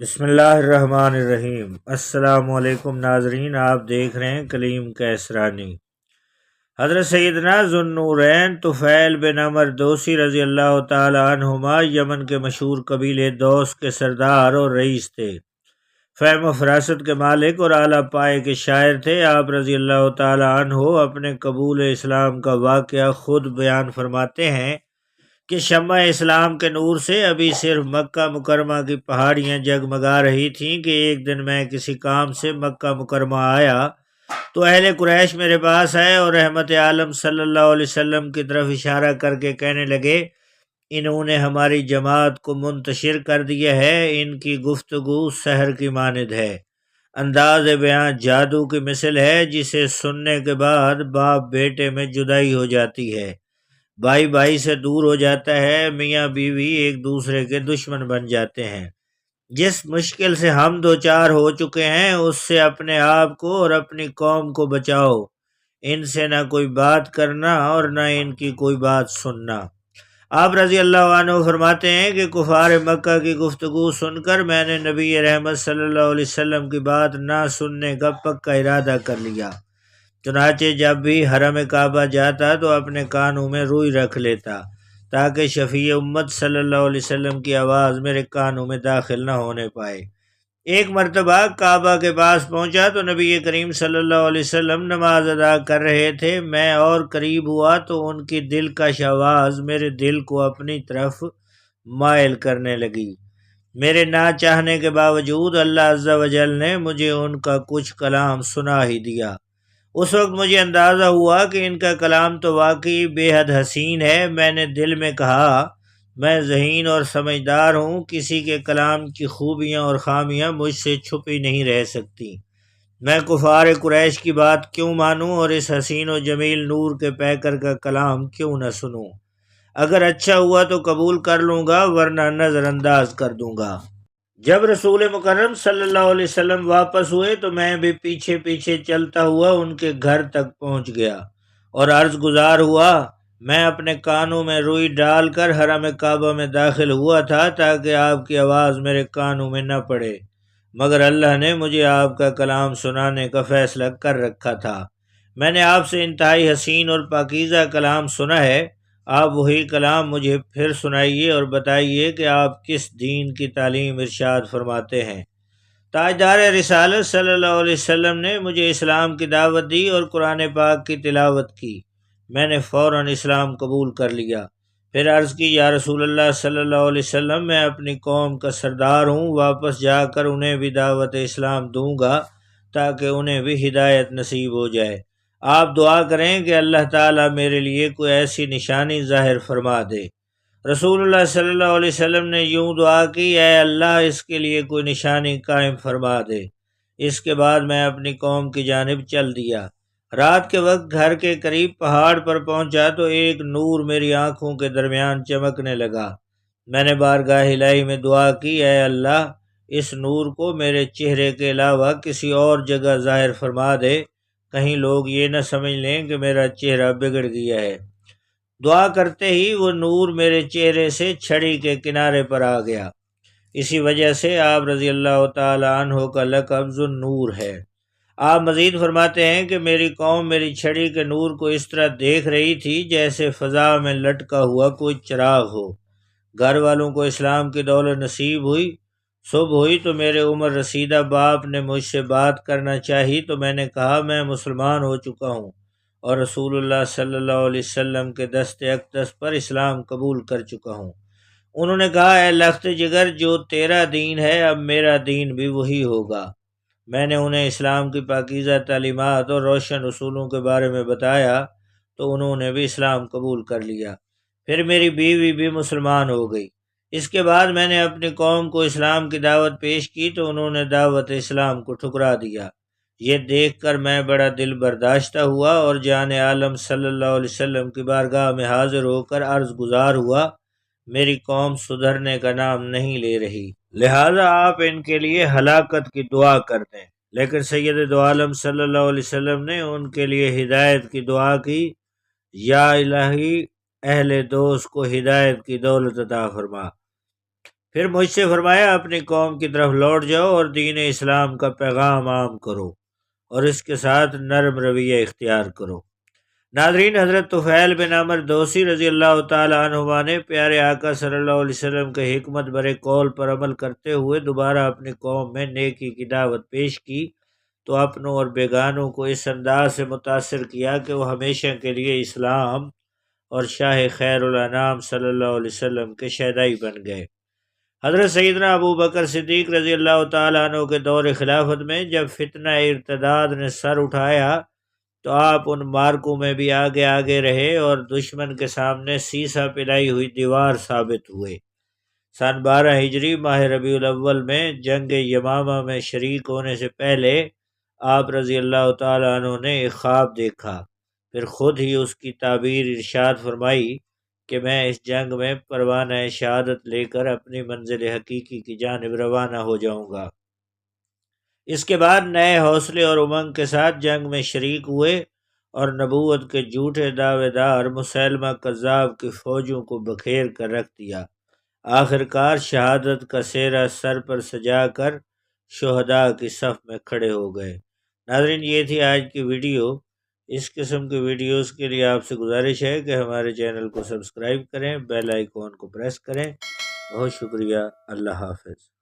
بسم اللہ الرحمن الرحیم۔ السلام علیکم ناظرین، آپ دیکھ رہے ہیں کلیم کیسرانی۔ حضرت سیدنا ذو النورین طفیل بن عمر دوسی رضی اللہ تعالی عنہما یمن کے مشہور قبیلے دوس کے سردار اور رئیس تھے، فہم و فراست کے مالک اور اعلیٰ پائے کے شاعر تھے۔ آپ رضی اللہ تعالی عنہ اپنے قبول اسلام کا واقعہ خود بیان فرماتے ہیں کہ شمع اسلام کے نور سے ابھی صرف مکہ مکرمہ کی پہاڑیاں جگمگا رہی تھیں کہ ایک دن میں کسی کام سے مکہ مکرمہ آیا تو اہل قریش میرے پاس آئے اور رحمت عالم صلی اللہ علیہ وسلم کی طرف اشارہ کر کے کہنے لگے، انہوں نے ہماری جماعت کو منتشر کر دیا ہے، ان کی گفتگو سحر کی مانند ہے، انداز بیاں جادو کی مثل ہے جسے سننے کے بعد باپ بیٹے میں جدائی ہو جاتی ہے، بھائی بھائی سے دور ہو جاتا ہے، میاں بیوی ایک دوسرے کے دشمن بن جاتے ہیں۔ جس مشکل سے ہم دوچار ہو چکے ہیں اس سے اپنے آپ کو اور اپنی قوم کو بچاؤ، ان سے نہ کوئی بات کرنا اور نہ ان کی کوئی بات سننا۔ آپ رضی اللہ عنہ فرماتے ہیں کہ کفار مکہ کی گفتگو سن کر میں نے نبی رحمت صلی اللہ علیہ وسلم کی بات نہ سننے کا پکا ارادہ کر لیا، چنانچہ جب بھی حرم کعبہ جاتا تو اپنے کانوں میں روئی رکھ لیتا تاکہ شفیع امت صلی اللہ علیہ وسلم کی آواز میرے کانوں میں داخل نہ ہونے پائے۔ ایک مرتبہ کعبہ کے پاس پہنچا تو نبی کریم صلی اللہ علیہ وسلم نماز ادا کر رہے تھے، میں اور قریب ہوا تو ان کی دلکش آواز میرے دل کو اپنی طرف مائل کرنے لگی۔ میرے نہ چاہنے کے باوجود اللہ عز و جل نے مجھے ان کا کچھ کلام سنا ہی دیا۔ اس وقت مجھے اندازہ ہوا کہ ان کا کلام تو واقعی بے حد حسین ہے۔ میں نے دل میں کہا، میں ذہین اور سمجھدار ہوں، کسی کے کلام کی خوبیاں اور خامیاں مجھ سے چھپی نہیں رہ سکتی، میں کفار قریش کی بات کیوں مانوں اور اس حسین و جمیل نور کے پیکر کا کلام کیوں نہ سنوں؟ اگر اچھا ہوا تو قبول کر لوں گا ورنہ نظر انداز کر دوں گا۔ جب رسول مکرم صلی اللہ علیہ وسلم واپس ہوئے تو میں بھی پیچھے پیچھے چلتا ہوا ان کے گھر تک پہنچ گیا اور عرض گزار ہوا۔ میں اپنے کانوں میں روئی ڈال کر حرم کعبہ میں داخل ہوا تھا تاکہ آپ کی آواز میرے کانوں میں نہ پڑے، مگر اللہ نے مجھے آپ کا کلام سنانے کا فیصلہ کر رکھا تھا۔ میں نے آپ سے انتہائی حسین اور پاکیزہ کلام سنا ہے، آپ وہی کلام مجھے پھر سنائیے اور بتائیے کہ آپ کس دین کی تعلیم ارشاد فرماتے ہیں۔ تاجدار رسالت صلی اللہ علیہ وسلم نے مجھے اسلام کی دعوت دی اور قرآن پاک کی تلاوت کی، میں نے فوراً اسلام قبول کر لیا۔ پھر عرض کی، یا رسول اللہ صلی اللہ علیہ وسلم، میں اپنی قوم کا سردار ہوں، واپس جا کر انہیں بھی دعوت اسلام دوں گا تاکہ انہیں بھی ہدایت نصیب ہو جائے۔ آپ دعا کریں کہ اللہ تعالیٰ میرے لیے کوئی ایسی نشانی ظاہر فرما دے۔ رسول اللہ صلی اللہ علیہ وسلم نے یوں دعا کی، اے اللہ اس کے لیے کوئی نشانی قائم فرما دے۔ اس کے بعد میں اپنی قوم کی جانب چل دیا۔ رات کے وقت گھر کے قریب پہاڑ پر پہنچا تو ایک نور میری آنکھوں کے درمیان چمکنے لگا۔ میں نے بارگاہ الہی میں دعا کی، اے اللہ اس نور کو میرے چہرے کے علاوہ کسی اور جگہ ظاہر فرما دے، کہیں لوگ یہ نہ سمجھ لیں کہ میرا چہرہ بگڑ گیا ہے۔ دعا کرتے ہی وہ نور میرے چہرے سے چھڑی کے کنارے پر آ گیا۔ اسی وجہ سے آپ رضی اللہ تعالی عنہ کا لقب ذو النور ہے۔ آپ مزید فرماتے ہیں کہ میری قوم میری چھڑی کے نور کو اس طرح دیکھ رہی تھی جیسے فضا میں لٹکا ہوا کوئی چراغ ہو۔ گھر والوں کو اسلام کی دولت نصیب ہوئی۔ صبح ہوئی تو میرے عمر رسیدہ باپ نے مجھ سے بات کرنا چاہی تو میں نے کہا، میں مسلمان ہو چکا ہوں اور رسول اللہ صلی اللہ علیہ وسلم کے دست اقدس پر اسلام قبول کر چکا ہوں۔ انہوں نے کہا، اے لخت جگر، جو تیرا دین ہے اب میرا دین بھی وہی ہوگا۔ میں نے انہیں اسلام کی پاکیزہ تعلیمات اور روشن اصولوں کے بارے میں بتایا تو انہوں نے بھی اسلام قبول کر لیا۔ پھر میری بیوی بھی مسلمان ہو گئی۔ اس کے بعد میں نے اپنی قوم کو اسلام کی دعوت پیش کی تو انہوں نے دعوت اسلام کو ٹھکرا دیا۔ یہ دیکھ کر میں بڑا دل برداشتہ ہوا اور جان عالم صلی اللہ علیہ وسلم کی بارگاہ میں حاضر ہو کر عرض گزار ہوا، میری قوم سدھرنے کا نام نہیں لے رہی، لہذا آپ ان کے لیے ہلاکت کی دعا کر دیں۔ لیکن سید دو عالم صلی اللہ علیہ وسلم نے ان کے لیے ہدایت کی دعا کی، یا الہی اہل دوست کو ہدایت کی دولت عطا فرما۔ پھر مجھ سے فرمایا اپنی قوم کی طرف لوٹ جاؤ اور دین اسلام کا پیغام عام کرو اور اس کے ساتھ نرم رویہ اختیار کرو۔ ناظرین، حضرت طفیل بن عمر دوسی رضی اللہ تعالی عنہما نے پیارے آقا صلی اللہ علیہ وسلم کے حکمت برے قول پر عمل کرتے ہوئے دوبارہ اپنی قوم میں نیکی کی دعوت پیش کی تو اپنوں اور بیگانوں کو اس انداز سے متاثر کیا کہ وہ ہمیشہ کے لیے اسلام اور شاہ خیر الانام صلی اللہ علیہ وسلم کے شیدائی بن گئے۔ حضرت سیدنا ابو بکر صدیق رضی اللہ تعالیٰ عنہ کے دور خلافت میں جب فتنہ ارتداد نے سر اٹھایا تو آپ ان مارکوں میں بھی آگے آگے رہے اور دشمن کے سامنے سیسا پلائی ہوئی دیوار ثابت ہوئے۔ سن 12 ہجری ماہ ربیع الاول میں جنگ یمامہ میں شریک ہونے سے پہلے آپ رضی اللہ تعالیٰ عنہ نے ایک خواب دیکھا، پھر خود ہی اس کی تعبیر ارشاد فرمائی کہ میں اس جنگ میں پروانہ شہادت لے کر اپنی منزل حقیقی کی جانب روانہ ہو جاؤں گا۔ اس کے بعد نئے حوصلے اور امنگ کے ساتھ جنگ میں شریک ہوئے اور نبوت کے جھوٹے دعوے دار مسیلمہ کذاب کی فوجوں کو بکھیر کر رکھ دیا۔ آخر کار شہادت کا سہرا سر پر سجا کر شہداء کی صف میں کھڑے ہو گئے۔ ناظرین، یہ تھی آج کی ویڈیو۔ اس قسم کی ویڈیوز کے لیے آپ سے گزارش ہے کہ ہمارے چینل کو سبسکرائب کریں، بیل آئیکن کو پریس کریں۔ بہت شکریہ۔ اللہ حافظ۔